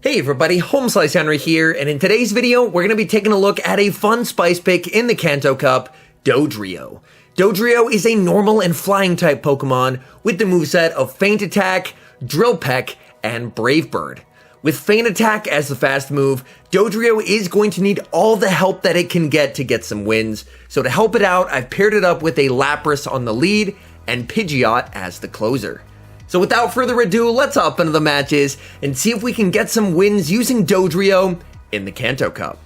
Hey everybody, HomeSliceHenry here, and in today's video, we're going to be taking a look at a fun spice pick in the Kanto Cup, Dodrio. Dodrio is a normal and flying type Pokemon with the moveset of Feint Attack, Drill Peck, and Brave Bird. With Feint Attack as the fast move, Dodrio is going to need all the help that it can get some wins, so to help it out, I've paired it up with a Lapras on the lead and Pidgeot as the closer. So without further ado, let's hop into the matches and see if we can get some wins using Dodrio in the Kanto Cup.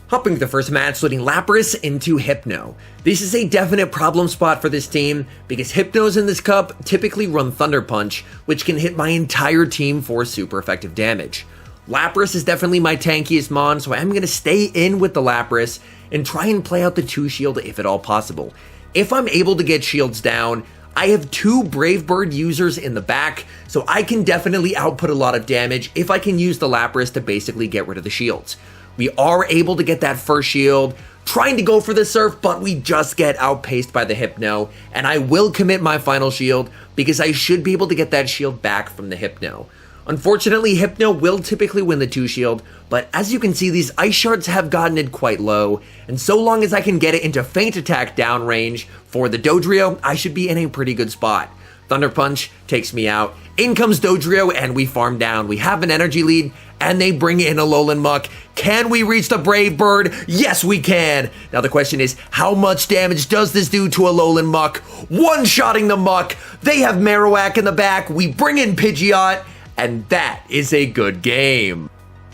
Hopping to the first match, letting Lapras into Hypno. This is a definite problem spot for this team because Hypnos in this cup typically run Thunder Punch, which can hit my entire team for super effective damage. Lapras is definitely my tankiest mon, so I'm going to stay in with the Lapras and try and play out the 2-shield if at all possible. If I'm able to get shields down, I have 2 Brave Bird users in the back, so I can definitely output a lot of damage if I can use the Lapras to basically get rid of the shields. We are able to get that first shield, trying to go for the Surf, but we just get outpaced by the Hypno, and I will commit my final shield because I should be able to get that shield back from the Hypno. Unfortunately, Hypno will typically win the 2-shield, but as you can see, these Ice Shards have gotten it quite low, and so long as I can get it into Feint Attack downrange for the Dodrio, I should be in a pretty good spot. Thunder Punch takes me out, in comes Dodrio, and we farm down. We have an energy lead, and they bring in Alolan Muck. Can we reach the Brave Bird? Yes, we can! Now the question is, how much damage does this do to Alolan Muck? One-shotting the Muck, they have Marowak in the back, we bring in Pidgeot, and that is a good game.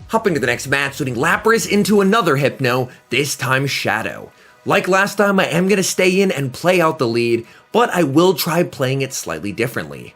Hopping to the next match, putting Lapras into another Hypno, this time Shadow. Like last time, I am going to stay in and play out the lead, but I will try playing it slightly differently.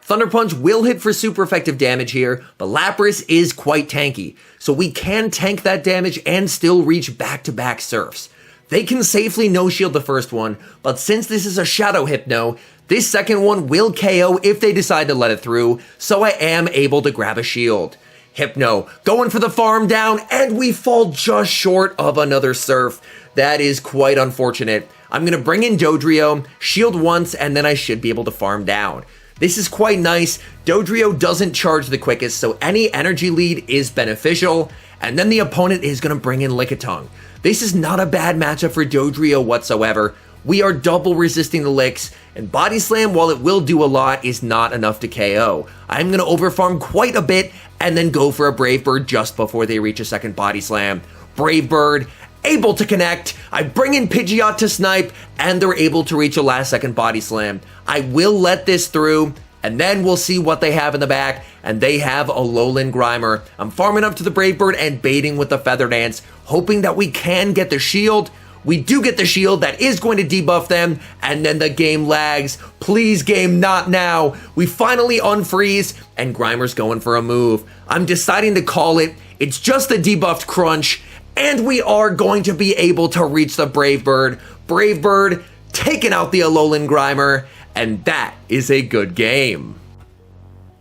Thunder Punch will hit for super effective damage here, but Lapras is quite tanky, so we can tank that damage and still reach back-to-back Surfs. They can safely no-shield the first one, but since this is a Shadow Hypno, this second one will KO if they decide to let it through, so I am able to grab a shield. Hypno going for the farm down, and we fall just short of another Surf. That is quite unfortunate. I'm going to bring in Dodrio, shield once, and then I should be able to farm down. This is quite nice. Dodrio doesn't charge the quickest, so any energy lead is beneficial, and then the opponent is going to bring in Lickitung. This is not a bad matchup for Dodrio whatsoever. We are double resisting the licks, and Body Slam, while it will do a lot, is not enough to KO. I'm going to overfarm quite a bit, and then go for a Brave Bird just before they reach a second Body Slam. Brave Bird, able to connect. I bring in Pidgeot to snipe, and they're able to reach a last second Body Slam. I will let this through, and then we'll see what they have in the back, and they have Alolan Grimer. I'm farming up to the Brave Bird and baiting with the Feather Dance, hoping that we can get the shield. We do get the shield that is going to debuff them, and then the game lags. Please, game, not now. We finally unfreeze, and Grimer's going for a move. I'm deciding to call it. It's just a debuffed Crunch, and we are going to be able to reach the Brave Bird. Brave Bird taking out the Alolan Grimer, and that is a good game.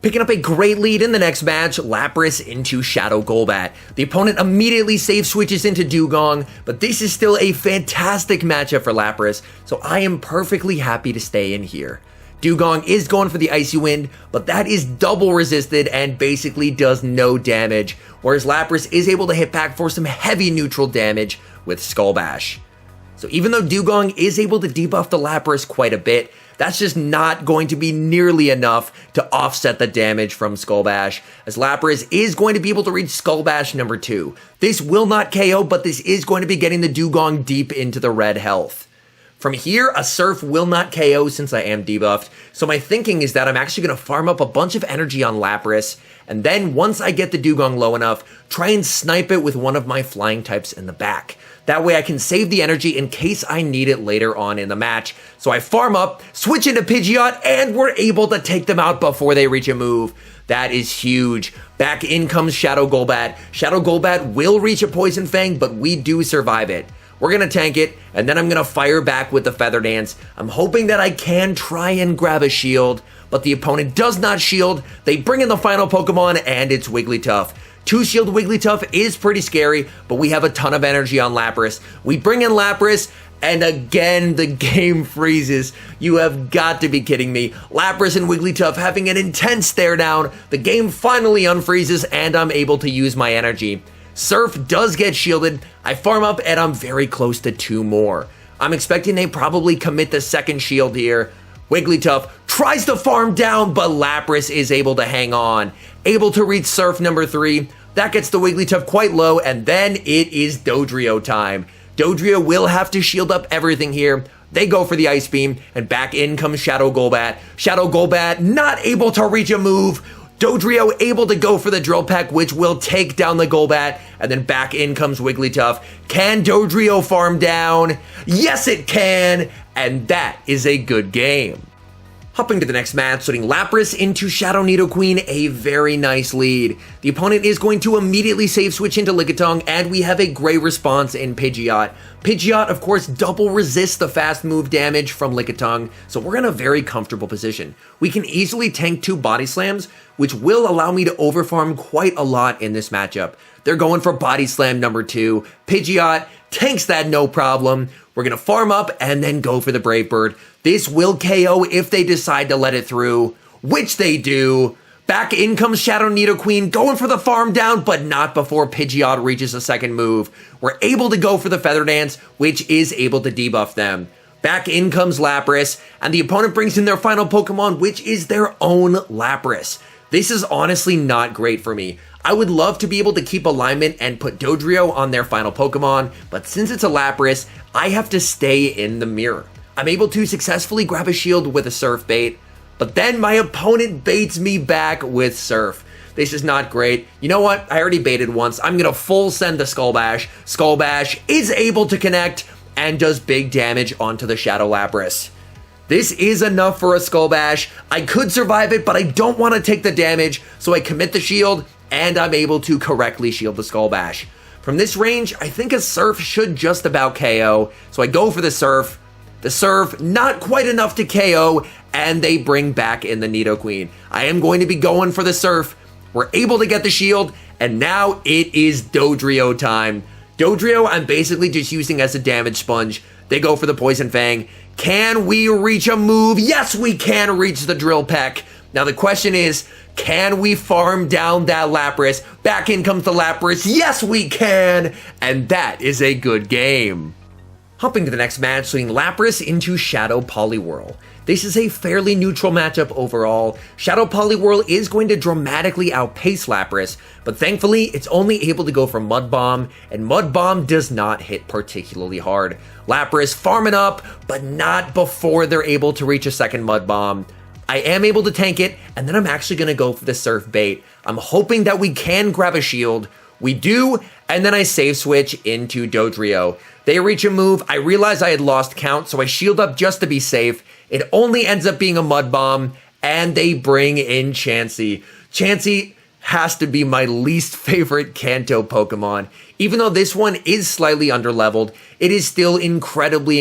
Picking up a great lead in the next match, Lapras into Shadow Golbat. The opponent immediately safe switches into Dewgong, but this is still a fantastic matchup for Lapras, so I am perfectly happy to stay in here. Dewgong is going for the Icy Wind, but that is double resisted and basically does no damage, whereas Lapras is able to hit back for some heavy neutral damage with Skull Bash. So even though Dewgong is able to debuff the Lapras quite a bit, that's just not going to be nearly enough to offset the damage from Skull Bash, as Lapras is going to be able to reach Skull Bash number 2. This will not KO, but this is going to be getting the Dewgong deep into the red health. From here, a Surf will not KO since I am debuffed, so my thinking is that I'm actually going to farm up a bunch of energy on Lapras, and then once I get the Dewgong low enough, try and snipe it with one of my flying types in the back. That way I can save the energy in case I need it later on in the match. So I farm up, switch into Pidgeot, and we're able to take them out before they reach a move. That is huge. Back in comes Shadow Golbat. Shadow Golbat will reach a Poison Fang, but we do survive it. We're going to tank it, and then I'm going to fire back with the Feather Dance. I'm hoping that I can try and grab a shield, but the opponent does not shield. They bring in the final Pokemon, and it's Wigglytuff. Two-shield Wigglytuff is pretty scary, but we have a ton of energy on Lapras. We bring in Lapras, and again, the game freezes. You have got to be kidding me. Lapras and Wigglytuff having an intense stare down. The game finally unfreezes, and I'm able to use my energy. Surf does get shielded. I farm up, and I'm very close to 2 more. I'm expecting they probably commit the second shield here. Wigglytuff tries to farm down, but Lapras is able to hang on. Able to reach Surf number 3. That gets the Wigglytuff quite low, and then it is Dodrio time. Dodrio will have to shield up everything here. They go for the Ice Beam, and back in comes Shadow Golbat. Shadow Golbat not able to reach a move. Dodrio able to go for the Drill Peck, which will take down the Golbat, and then back in comes Wigglytuff. Can Dodrio farm down? Yes, it can, and that is a good game. Hopping to the next match, putting Lapras into Shadow Nidoqueen, a very nice lead. The opponent is going to immediately save switch into Lickitung, and we have a great response in Pidgeot. Pidgeot, of course, double resists the fast move damage from Lickitung, so we're in a very comfortable position. We can easily tank 2 Body Slams, which will allow me to overfarm quite a lot in this matchup. They're going for Body Slam number 2. Pidgeot tanks that no problem. We're going to farm up and then go for the Brave Bird. This will KO if they decide to let it through, which they do. Back in comes Shadow Nidoqueen, going for the farm down, but not before Pidgeot reaches a second move. We're able to go for the Feather Dance, which is able to debuff them. Back in comes Lapras, and the opponent brings in their final Pokemon, which is their own Lapras. This is honestly not great for me. I would love to be able to keep alignment and put Dodrio on their final Pokemon, but since it's a Lapras, I have to stay in the mirror. I'm able to successfully grab a shield with a Surf bait, but then my opponent baits me back with Surf. This is not great. You know what? I already baited once. I'm going to full send the Skull Bash. Skull Bash is able to connect and does big damage onto the Shadow Lapras. This is enough for a Skull Bash. I could survive it, but I don't want to take the damage, so I commit the shield, and I'm able to correctly shield the Skull Bash. From this range, I think a Surf should just about KO, so I go for the Surf. The Surf, not quite enough to KO, and they bring back in the Nidoqueen. I am going to be going for the Surf. We're able to get the shield, and now it is Dodrio time. Dodrio, I'm basically just using as a damage sponge. They go for the Poison Fang. Can we reach a move? Yes, we can reach the Drill Peck. Now the question is, can we farm down that Lapras? Back in comes the Lapras. Yes, we can. And that is a good game. Hopping to the next match, swinging Lapras into Shadow Poliwhirl. This is a fairly neutral matchup overall. Shadow Poliwhirl is going to dramatically outpace Lapras, but thankfully it's only able to go for Mud Bomb, and Mud Bomb does not hit particularly hard. Lapras farming up, but not before they're able to reach a second Mud Bomb. I am able to tank it, and then I'm actually going to go for the Surf bait. I'm hoping that we can grab a shield. We do, and then I save switch into Dodrio. They reach a move. I realize I had lost count, so I shield up just to be safe. It only ends up being a Mud Bomb, and they bring in Chansey. Chansey has to be my least favorite Kanto Pokemon. Even though this one is slightly underleveled, it is still incredibly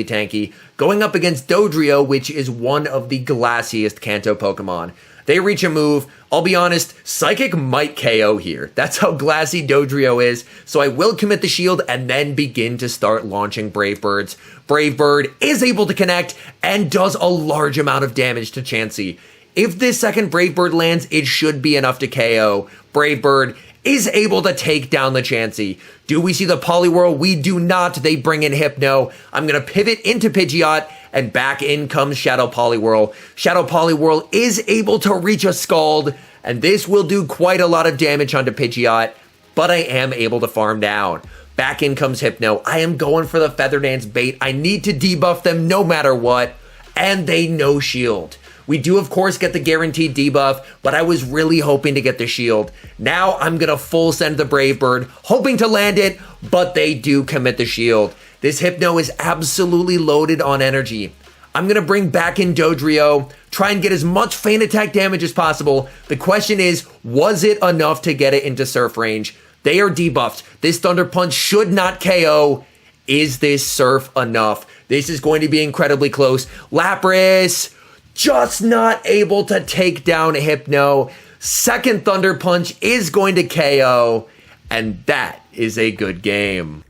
tanky, going up against Dodrio, which is one of the glassiest Kanto Pokemon. They reach a move. I'll be honest, Psychic might KO here. That's how glassy Dodrio is, so I will commit the shield and then begin to start launching Brave Birds. Brave Bird is able to connect and does a large amount of damage to Chansey. If this second Brave Bird lands, it should be enough to KO. Brave Bird is able to take down the Chansey. Do we see the Poliwhirl? We do not. They bring in Hypno. I'm going to pivot into Pidgeot, and back in comes Shadow Poliwhirl. Shadow Poliwhirl is able to reach a Scald, and this will do quite a lot of damage onto Pidgeot, but I am able to farm down. Back in comes Hypno. I am going for the Feather Dance bait. I need to debuff them no matter what, and they no shield. We do, of course, get the guaranteed debuff, but I was really hoping to get the shield. Now I'm going to full send the Brave Bird, hoping to land it, but they do commit the shield. This Hypno is absolutely loaded on energy. I'm going to bring back in Dodrio, try and get as much feint attack damage as possible. The question is, was it enough to get it into Surf range? They are debuffed. This Thunder Punch should not KO. Is this Surf enough? This is going to be incredibly close. Lapras just not able to take down Hypno. Second Thunder Punch is going to KO, and that is a good game.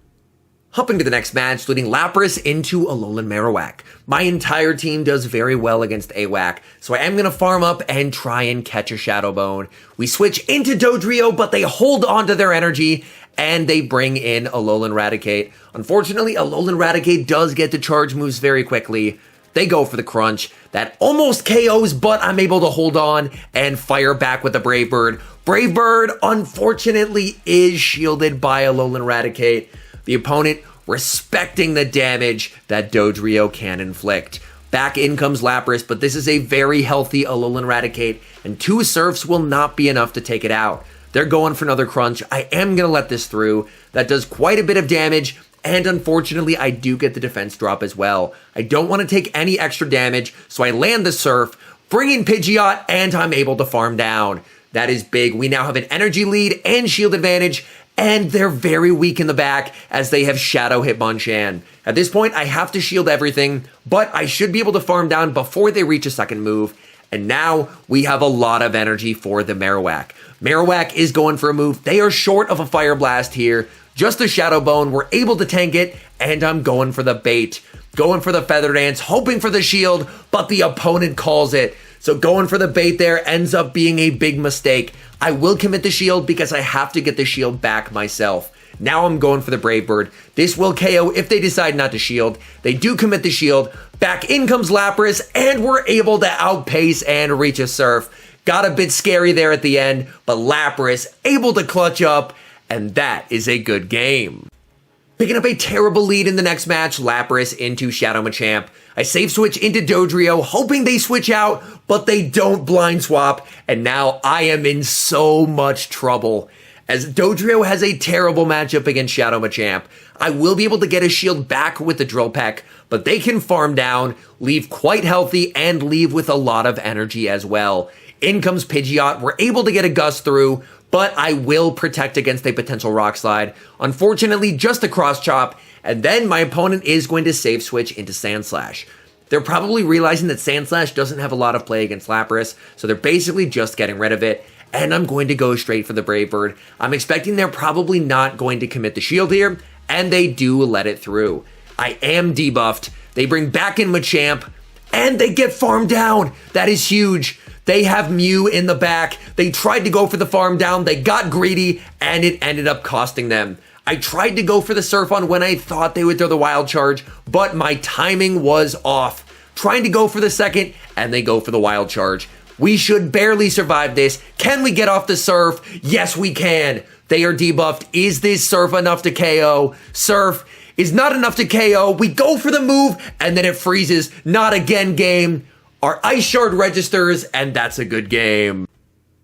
Hopping to the next match, leading Lapras into Alolan Marowak. My entire team does very well against AWAC, so I am going to farm up and try and catch a Shadow Bone. We switch into Dodrio, but they hold on to their energy, and they bring in Alolan Raticate. Unfortunately, Alolan Raticate does get to charge moves very quickly. They go for the crunch. That almost KOs, but I'm able to hold on and fire back with the Brave Bird. Brave Bird, unfortunately, is shielded by Alolan Raticate. The opponent respecting the damage that Dodrio can inflict. Back in comes Lapras, but this is a very healthy Alolan Raticate, and 2 Surfs will not be enough to take it out. They're going for another crunch. I am going to let this through. That does quite a bit of damage, and unfortunately, I do get the defense drop as well. I don't want to take any extra damage, so I land the Surf, bring in Pidgeot, and I'm able to farm down. That is big. We now have an energy lead and shield advantage, and they're very weak in the back as they have Shadow Hitmonchan. At this point, I have to shield everything, but I should be able to farm down before they reach a second move. And now we have a lot of energy for the Marowak. Marowak is going for a move. They are short of a Fire Blast here. Just a Shadow Bone. We're able to tank it, and I'm going for the bait. Going for the Feather Dance, hoping for the shield, but the opponent calls it. So going for the bait there ends up being a big mistake. I will commit the shield because I have to get the shield back myself. Now I'm going for the Brave Bird. This will KO if they decide not to shield. They do commit the shield. Back in comes Lapras, and we're able to outpace and reach a Surf. Got a bit scary there at the end, but Lapras able to clutch up, and that is a good game. Picking up a terrible lead in the next match, Lapras into Shadow Machamp. I save switch into Dodrio, hoping they switch out, but they don't blind swap, and now I am in so much trouble. As Dodrio has a terrible matchup against Shadow Machamp, I will be able to get a shield back with the Drill Peck, but they can farm down, leave quite healthy, and leave with a lot of energy as well. In comes Pidgeot, we're able to get a Gust through, but I will protect against a potential Rock Slide. Unfortunately, just a Cross Chop, and then my opponent is going to save switch into Sand Slash. They're probably realizing that Sand Slash doesn't have a lot of play against Lapras, so they're basically just getting rid of it, and I'm going to go straight for the Brave Bird. I'm expecting they're probably not going to commit the shield here, and they do let it through. I am debuffed. They bring back in Machamp, and they get farmed down. That is huge. They have Mew in the back. They tried to go for the farm down. They got greedy, and it ended up costing them. I tried to go for the Surf on when I thought they would throw the Wild Charge, but my timing was off. Trying to go for the second, and they go for the Wild Charge. We should barely survive this. Can we get off the Surf? Yes, we can. They are debuffed. Is this Surf enough to KO? Surf is not enough to KO. We go for the move, and then it freezes. Not again, game. Our Ice Shard registers, and that's a good game.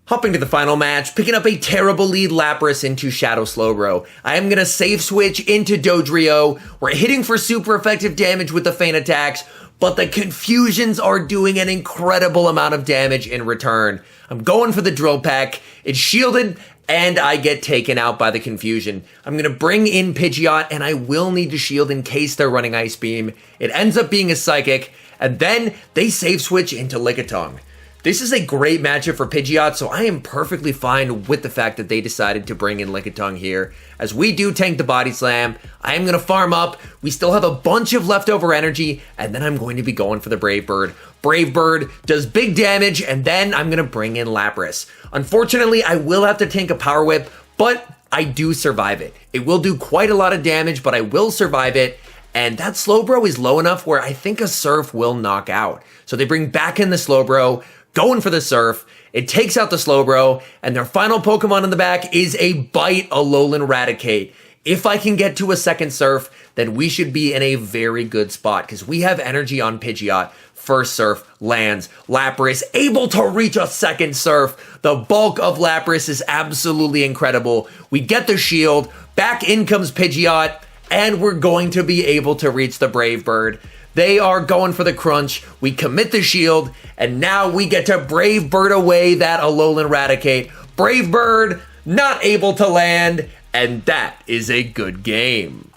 Hopping to the final match, picking up a terrible lead Lapras into Shadow Slowbro. I am going to save switch into Dodrio. We're hitting for super effective damage with the feint attacks, but the Confusions are doing an incredible amount of damage in return. I'm going for the Drill Peck. It's shielded, and I get taken out by the Confusion. I'm going to bring in Pidgeot, and I will need to shield in case they're running Ice Beam. It ends up being a Psychic, and then they save switch into Lickitung. This is a great matchup for Pidgeot, so I am perfectly fine with the fact that they decided to bring in Lickitung here. As we do tank the Body Slam, I am going to farm up. We still have a bunch of leftover energy, and then I'm going to be going for the Brave Bird. Brave Bird does big damage, and then I'm going to bring in Lapras. Unfortunately, I will have to tank a Power Whip, but I do survive it. It will do quite a lot of damage, but I will survive it. And that Slowbro is low enough where I think a Surf will knock out. So they bring back in the Slowbro, going for the Surf. It takes out the Slowbro, and their final Pokemon in the back is a Bite Alolan Raticate. If I can get to a second Surf, then we should be in a very good spot because we have energy on Pidgeot. First Surf lands. Lapras able to reach a second Surf. The bulk of Lapras is absolutely incredible. We get the shield. Back in comes Pidgeot. And we're going to be able to reach the Brave Bird. They are going for the crunch. We commit the shield, and now we get to Brave Bird away that Alolan Raticate. Brave Bird not able to land, and that is a good game.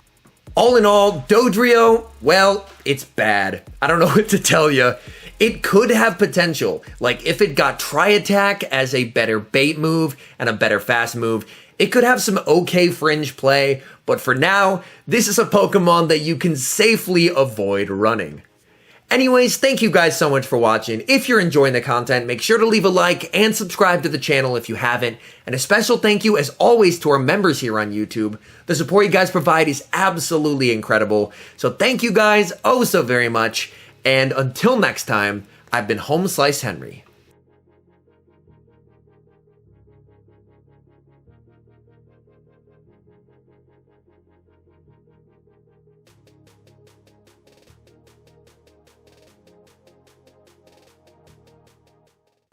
All in all, Dodrio, well, it's bad. I don't know what to tell you. It could have potential, like if it got Tri-Attack as a better bait move and a better fast move, it could have some okay fringe play, but for now, this is a Pokemon that you can safely avoid running. Anyways, thank you guys so much for watching. If you're enjoying the content, make sure to leave a like and subscribe to the channel if you haven't. And a special thank you, as always, to our members here on YouTube. The support you guys provide is absolutely incredible. So thank you guys oh so very much. And until next time, I've been HomeSliceHenry.